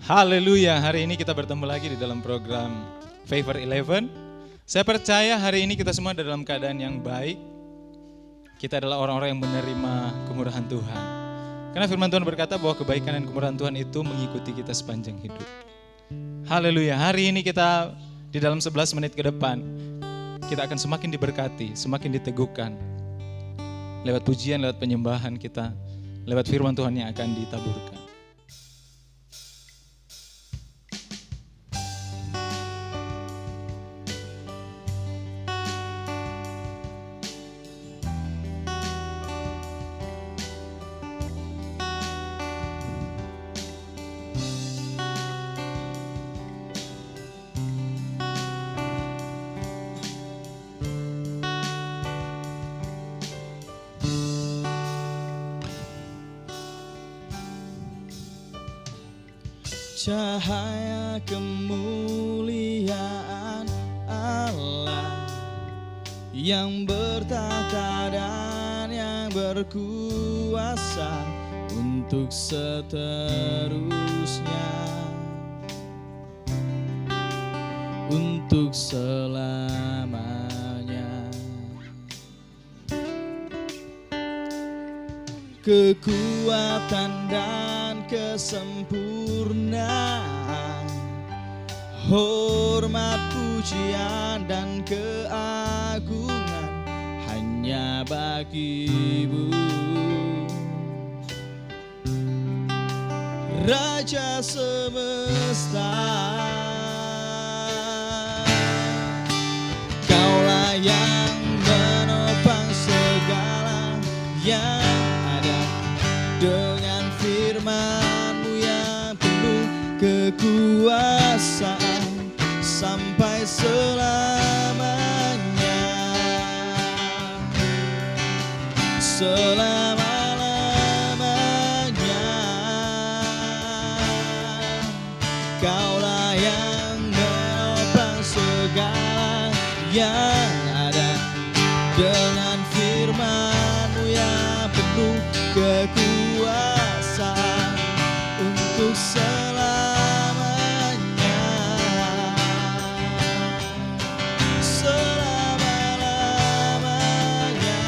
Haleluya, hari ini kita bertemu lagi di dalam program Favor 11. Saya percaya hari ini kita semua ada dalam keadaan yang baik. Kita adalah orang-orang yang menerima kemurahan Tuhan. Karena firman Tuhan berkata bahwa kebaikan dan kemurahan Tuhan itu mengikuti kita sepanjang hidup. Haleluya, hari ini kita di dalam 11 menit ke depan, kita akan semakin diberkati, semakin diteguhkan. Lewat pujian, lewat penyembahan kita, lewat firman Tuhan yang akan ditaburkan. Cahaya kemuliaan Allah yang bertata dan yang berkuasa untuk seterusnya, untuk selamanya. Kekuatan dan kesempurnaan, hormat, pujian dan keagungan hanya bagi-Mu, Raja semesta. Kaulah yang menopang segala yang dengan firman-Mu yang penuh kekuasaan sampai selamanya, selama-lamanya. Kaulah yang menopang segala yang ada dengan firman-Mu yang penuh kekuasaan untuk selamanya, selama-lamanya.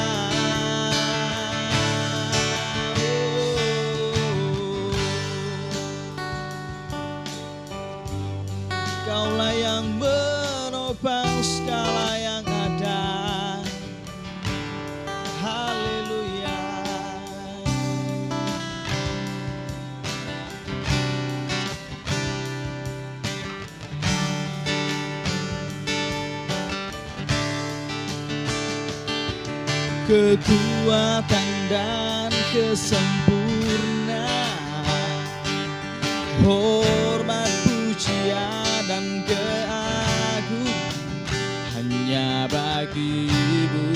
Kaulah yang menopang segala yang ada. Haleluya. Kekuatan dan kesempurnaan, hormat, pujian dan keagungan hanya bagi-Mu,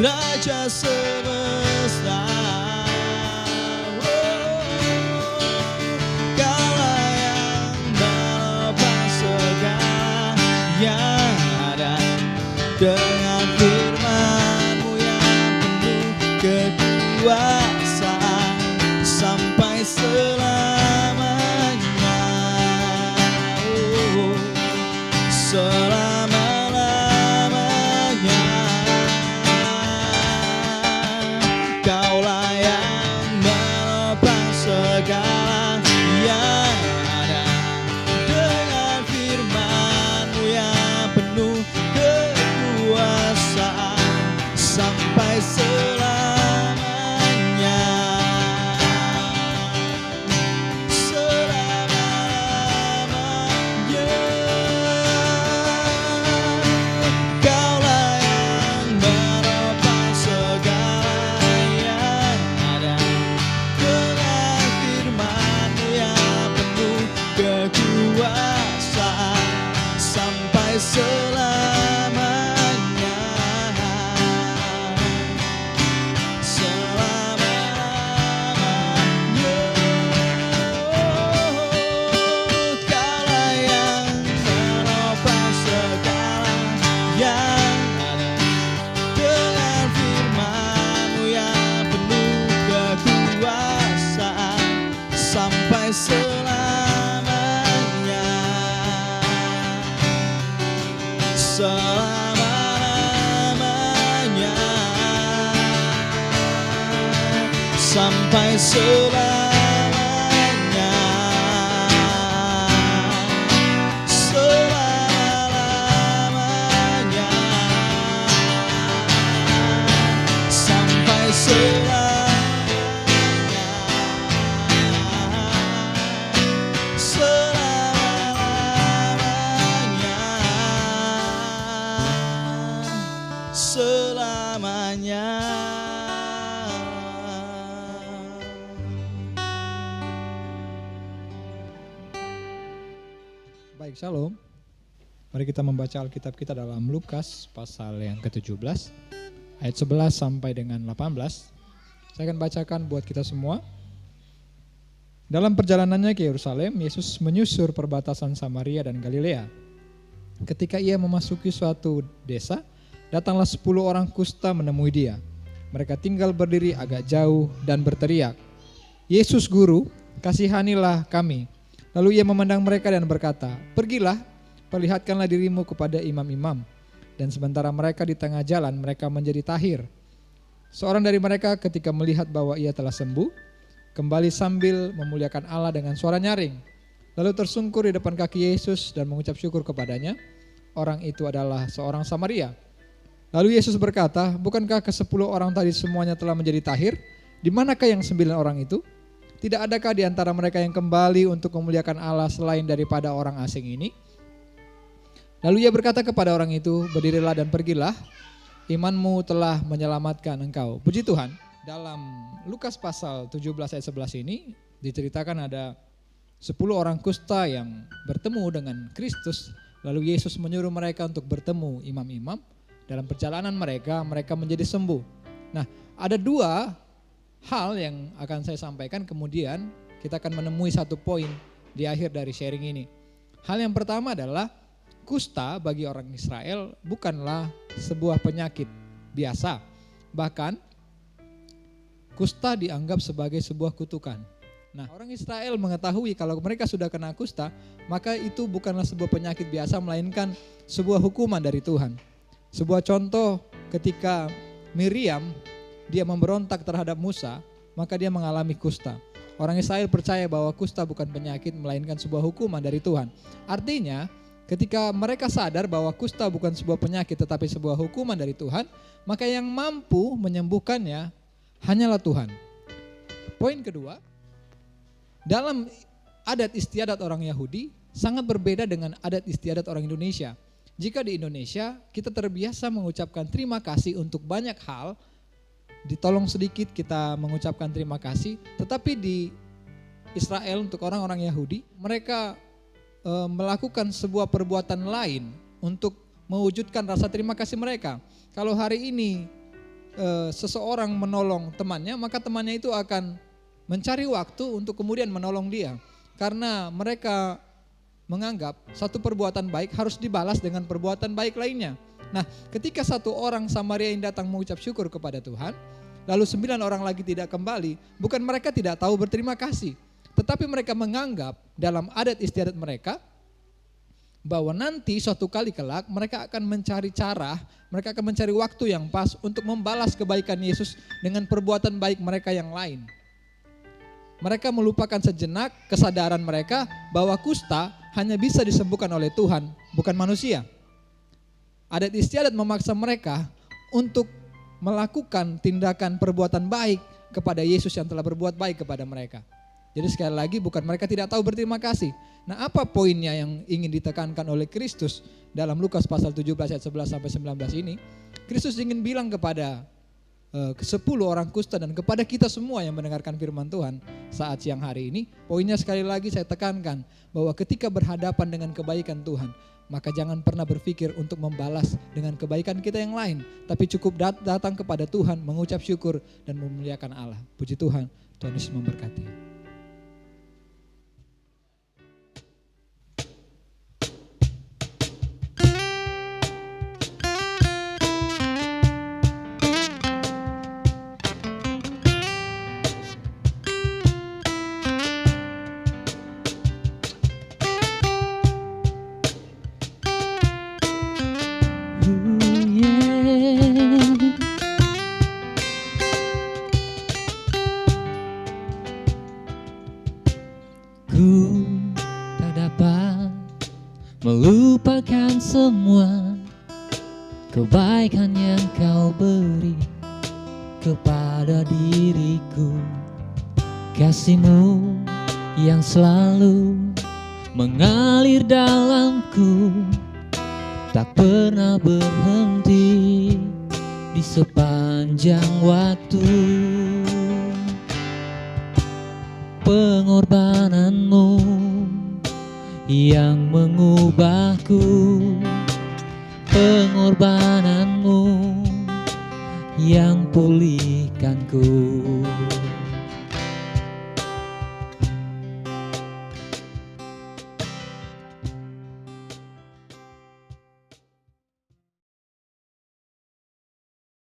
Raja semesta. Kaulah yang menopang segala yang dengan firman-Mu yang penuh kekuasaan sampai selamanya, selama-lamanya. Kaulah yang menopang segala yang ada dengan firman-Mu yang penuh sampai selamanya, selama-lamanya. Kaulah yang menopang segala yang ada dengan firman-Mu yang penuh kekuasaan sampai selamanya. Dengan firman-Mu yang penuh kekuasaan selama-lamanya, sampai selamanya, selama-lamanya, sampai selamanya, selamanya. Baik, Shalom. Mari kita membaca Alkitab kita dalam Lukas pasal yang ke-17 ayat 11 sampai dengan 18. Saya akan bacakan buat kita semua. Dalam perjalanannya ke Yerusalem, Yesus menyusur perbatasan Samaria dan Galilea. Ketika ia memasuki suatu desa, datanglah 10 orang kusta menemui dia. Mereka tinggal berdiri agak jauh dan berteriak, "Yesus Guru, kasihanilah kami." Lalu ia memandang mereka dan berkata, "Pergilah, perlihatkanlah dirimu kepada imam-imam." Dan sementara mereka di tengah jalan, mereka menjadi tahir. Seorang dari mereka ketika melihat bahwa ia telah sembuh, kembali sambil memuliakan Allah dengan suara nyaring. Lalu tersungkur di depan kaki Yesus dan mengucap syukur kepadanya. Orang itu adalah seorang Samaria. Lalu Yesus berkata, "Bukankah ke-10 orang tadi semuanya telah menjadi tahir? Di manakah yang 9 orang itu? Tidak adakah di antara mereka yang kembali untuk memuliakan Allah selain daripada orang asing ini?" Lalu ia berkata kepada orang itu, "Berdirilah dan pergilah, imanmu telah menyelamatkan engkau." Puji Tuhan. Dalam Lukas pasal 17 ayat 11 ini diceritakan ada 10 orang kusta yang bertemu dengan Kristus. Lalu Yesus menyuruh mereka untuk bertemu imam-imam. Dalam perjalanan mereka menjadi sembuh. Nah, ada 2 hal yang akan saya sampaikan, kemudian kita akan menemui satu poin di akhir dari sharing ini. Hal yang pertama adalah kusta bagi orang Israel bukanlah sebuah penyakit biasa. Bahkan kusta dianggap sebagai sebuah kutukan. Nah, orang Israel mengetahui kalau mereka sudah kena kusta, maka itu bukanlah sebuah penyakit biasa, melainkan sebuah hukuman dari Tuhan. Sebuah contoh ketika Miriam dia memberontak terhadap Musa, maka dia mengalami kusta. Orang Israel percaya bahwa kusta bukan penyakit, melainkan sebuah hukuman dari Tuhan. Artinya ketika mereka sadar bahwa kusta bukan sebuah penyakit tetapi sebuah hukuman dari Tuhan, maka yang mampu menyembuhkannya hanyalah Tuhan. Poin kedua, dalam adat istiadat orang Yahudi sangat berbeda dengan adat istiadat orang Indonesia. Jika di Indonesia kita terbiasa mengucapkan terima kasih untuk banyak hal, ditolong sedikit kita mengucapkan terima kasih, tetapi di Israel untuk orang-orang Yahudi mereka melakukan sebuah perbuatan lain untuk mewujudkan rasa terima kasih mereka. Kalau hari ini seseorang menolong temannya, maka temannya itu akan mencari waktu untuk kemudian menolong dia. Karena mereka menganggap satu perbuatan baik harus dibalas dengan perbuatan baik lainnya. Nah, ketika satu orang Samaria yang datang mengucap syukur kepada Tuhan, lalu 9 orang lagi tidak kembali, bukan mereka tidak tahu berterima kasih, tetapi mereka menganggap dalam adat istiadat mereka bahwa nanti suatu kali kelak mereka akan mencari cara, mereka akan mencari waktu yang pas untuk membalas kebaikan Yesus dengan perbuatan baik mereka yang lain. Mereka melupakan sejenak kesadaran mereka bahwa kusta hanya bisa disembuhkan oleh Tuhan, bukan manusia. Adat istiadat memaksa mereka untuk melakukan tindakan perbuatan baik kepada Yesus yang telah berbuat baik kepada mereka. Jadi sekali lagi bukan mereka tidak tahu berterima kasih. Nah, apa poinnya yang ingin ditekankan oleh Kristus dalam Lukas pasal 17 ayat 11 sampai 19 ini? Kristus ingin bilang kepada ke-10 orang kusta dan kepada kita semua yang mendengarkan firman Tuhan saat siang hari ini, poinnya sekali lagi saya tekankan bahwa ketika berhadapan dengan kebaikan Tuhan, maka jangan pernah berpikir untuk membalas dengan kebaikan kita yang lain, tapi cukup datang kepada Tuhan, mengucap syukur dan memuliakan Allah. Puji Tuhan, Tuhan Yesus memberkati. lupakan semua kebaikan yang kau beri kepada diriku. Kasih-Mu yang selalu mengalir dalamku, tak pernah berhenti di sepanjang waktu. Pengorbanan-Mu yang mengubahku, pengorbanan-Mu yang pulihkanku.